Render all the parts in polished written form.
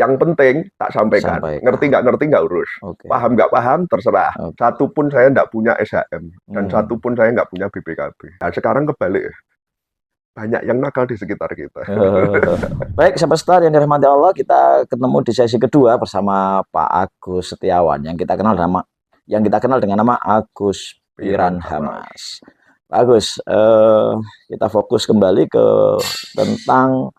Yang penting tak sampaikan. Ngerti nggak urus. Paham nggak paham terserah. Satu pun saya nggak punya SHM dan satu pun saya nggak punya BPKB. Nah sekarang kebalik, banyak yang nakal di sekitar kita. Baik, sahabat Star yang dirahmati Allah, kita ketemu di sesi kedua bersama Pak Agus Setiawan yang kita kenal dengan nama Agus Piranhamas. Pak Agus, kita fokus kembali ke tentang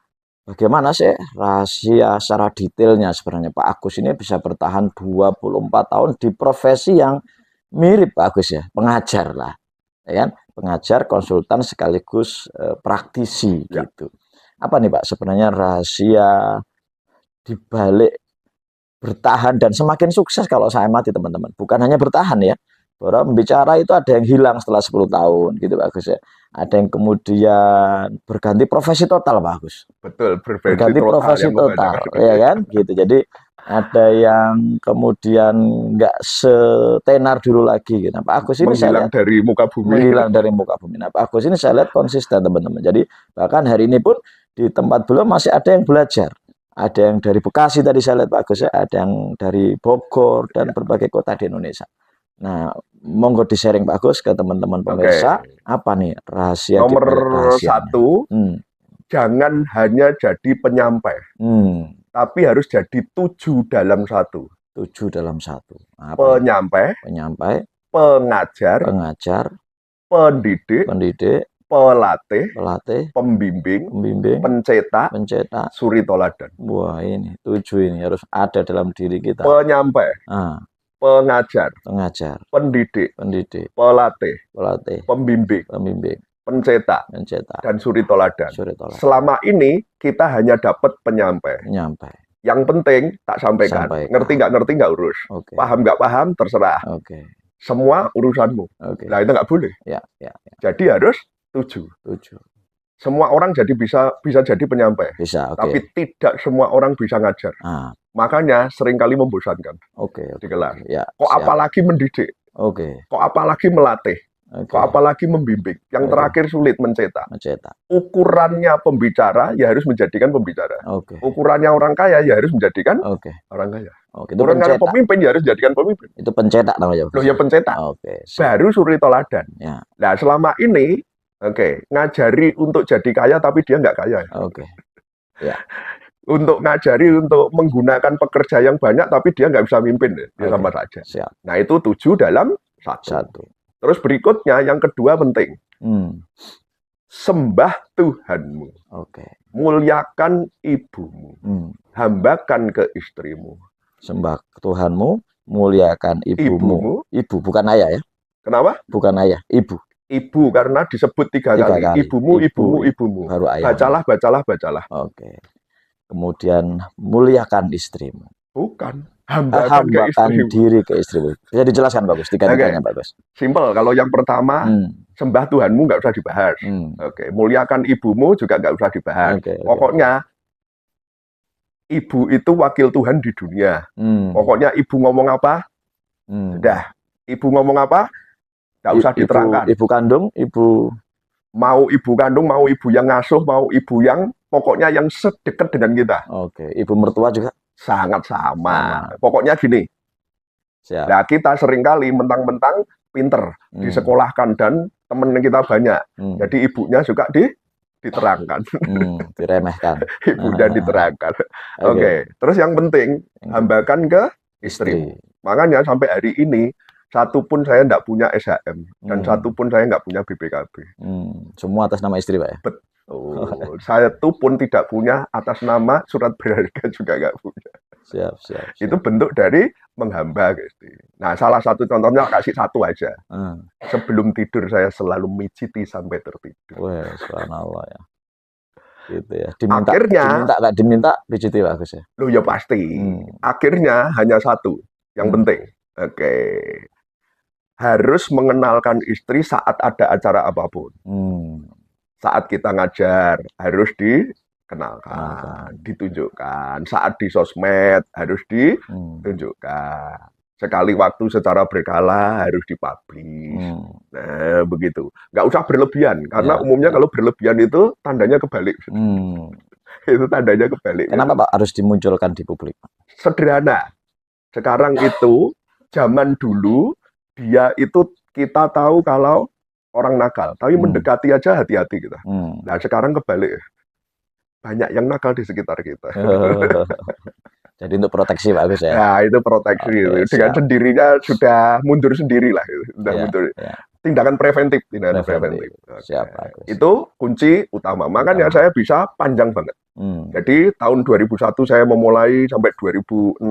bagaimana sih rahasia secara detailnya sebenarnya Pak Agus ini bisa bertahan 24 tahun di profesi yang mirip Pak Agus ya, pengajar lah, ya kan? Pengajar, konsultan sekaligus praktisi gitu. Apa nih Pak sebenarnya rahasia dibalik bertahan dan semakin sukses kalau saya amati teman-teman? Bukan hanya bertahan ya, bahwa bicara itu ada yang hilang setelah 10 tahun gitu Pak Agus ya. Ada yang kemudian berganti profesi total Pak Agus. Betul, berganti profesi total ya kan gitu. Jadi ada yang kemudian nggak setenar dulu lagi gitu. Nah, Pak Agus ini menghilang dari muka bumi. Menghilang dari muka bumi. Nah, Pak Agus ini saya lihat konsisten teman-teman. Jadi bahkan hari ini pun di tempat beliau masih ada yang belajar. Ada yang dari Bekasi tadi saya lihat Pak Agus ya, ada yang dari Bogor dan berbagai kota di Indonesia. Nah, monggo di-sharing Pak Agus ke teman-teman pemirsa, apa nih rahasia nomor satu, jangan hanya jadi penyampai, tapi harus jadi 7 dalam 1. 7 dalam 1. Penyampai, pengajar, pendidik, pelatih, pembimbing, pencetak, suri toladan. Wah, ini 7 ini harus ada dalam diri kita. Penyampai, pengajar, pendidik, pelatih, pembimbing, pencetak, dan suri toladan. Selama ini kita hanya dapat penyampai. Yang penting tak sampaikan. Ngerti nggak urus. Paham nggak paham terserah. Semua urusanmu. Nah itu nggak boleh. Jadi harus 7. Semua orang bisa jadi penyampai. Tapi tidak semua orang bisa ngajar. Makanya seringkali membosankan di kelas. Kok apalagi mendidik? Kok apalagi melatih? Kok apalagi membimbing? Yang terakhir sulit mencetak. Ukurannya pembicara ya harus menjadikan pembicara. Ukurannya orang kaya ya harus menjadikan orang kaya. Ukurannya pemimpin ya harus menjadikan pemimpin. Itu pencetak namanya. Loh ya pencetak. Baru suri toladan. Nah selama ini ngajari untuk jadi kaya tapi dia nggak kaya. Untuk ngajari untuk menggunakan pekerja yang banyak tapi dia nggak bisa mimpin, dia sama saja. Nah itu 7 dalam 1. Terus berikutnya yang kedua penting, sembah Tuhanmu, muliakan ibumu, hambakan ke istrimu. Sembah Tuhanmu, muliakan ibumu. Ibu bukan ayah ya? Kenapa? Bukan ayah, ibu. Ibu karena disebut 3 kali. Ibumu. Baru ayah. Bacalah. Kemudian muliakan istrimu. Bukan. Hambakan diri ke istrimu. Bisa dijelaskan bagus, tiga-tiganya bagus. Simpel. Kalau yang pertama, sembah Tuhanmu nggak usah dibahas. Muliakan ibumu juga nggak usah dibahas. Pokoknya ibu itu wakil Tuhan di dunia. Pokoknya ibu ngomong apa, sudah. Ibu ngomong apa, nggak usah diterangkan. Ibu kandung, mau ibu kandung, mau ibu yang ngasuh, mau ibu yang pokoknya yang sedekat dengan kita. Ibu mertua juga sangat sama. Pokoknya gini. Nah, kita seringkali mentang-mentang pinter disekolahkan dan temen kita banyak. Jadi ibunya juga diterangkan. Diremehkan. Ibunya diterangkan. Terus yang penting, hambakan ke istrimu. Makanya sampai hari ini, satu pun saya nggak punya SHM dan satu pun saya nggak punya BPKB. Semua atas nama istri Pak ya? Saya tuh pun tidak punya atas nama surat berharga juga nggak punya. Siap. Itu bentuk dari menghamba ke istri. Nah salah satu contohnya kasih satu aja. Sebelum tidur saya selalu mijiti sampai tertidur. Wah, subhanallah ya. Gitu ya. Diminta mijiti Pak Agus ya? Loh ya pasti. Akhirnya hanya satu yang penting. Harus mengenalkan istri saat ada acara apapun. Saat kita ngajar harus dikenalkan, ditunjukkan. Saat di sosmed harus ditunjukkan. Sekali waktu secara berkala harus dipublish. Nah begitu. Nggak usah berlebihan, karena umumnya kalau berlebihan itu tandanya kebalik. Itu tandanya kebalik. Kenapa Pak harus dimunculkan di publik? Sederhana. Sekarang itu, zaman dulu, dia itu kita tahu kalau orang nakal, tapi mendekati aja hati-hati kita. Nah, sekarang kebalik. Banyak yang nakal di sekitar kita. Jadi untuk proteksi Pak Agus ya? Nah, itu proteksi. Okay, dengan sendirinya sudah mundur sendiri lah. Sudah mundur. Tindakan preventif. Tindakan preventif. Siap, itu kunci utama. Makanya saya bisa panjang banget. Jadi tahun 2001 saya memulai sampai 2006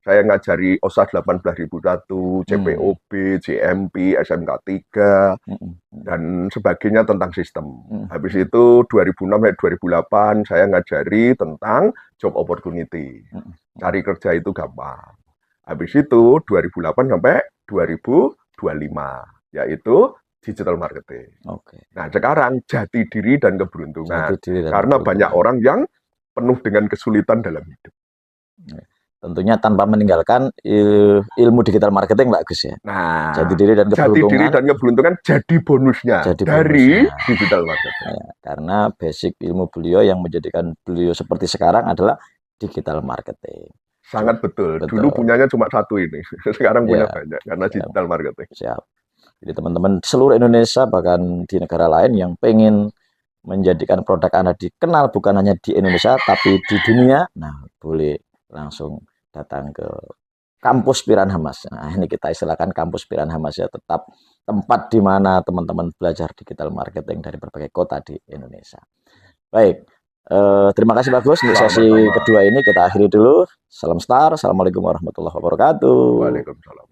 saya ngajari OSA 18001, CPOB, JMP, SMK 3 dan sebagainya tentang sistem. Habis itu 2006 sampai 2008 saya ngajari tentang job opportunity. Cari kerja itu gampang. Habis itu 2008 sampai 2025 yaitu digital marketing. Nah, sekarang jati diri dan keberuntungan. Karena banyak orang yang penuh dengan kesulitan dalam hidup. Tentunya tanpa meninggalkan ilmu digital marketing, Pak Agus ya. Nah, jati diri dan keberuntungan jadi bonusnya dari digital marketing. Karena basic ilmu beliau yang menjadikan beliau seperti sekarang adalah digital marketing. Sangat betul. Dulu punyanya cuma satu ini. Sekarang punya banyak karena digital marketing. Siap. Jadi teman-teman seluruh Indonesia bahkan di negara lain yang pengen menjadikan produk Anda dikenal bukan hanya di Indonesia tapi di dunia, nah boleh langsung datang ke kampus Piran Hamas. Nah, ini kita istilahkan kampus Piran Hamas ya, tetap tempat di mana teman-teman belajar digital marketing dari berbagai kota di Indonesia. Baik, terima kasih bagus untuk sesi kedua ini kita akhiri dulu. Salam star, assalamualaikum warahmatullahi wabarakatuh. Waalaikumsalam.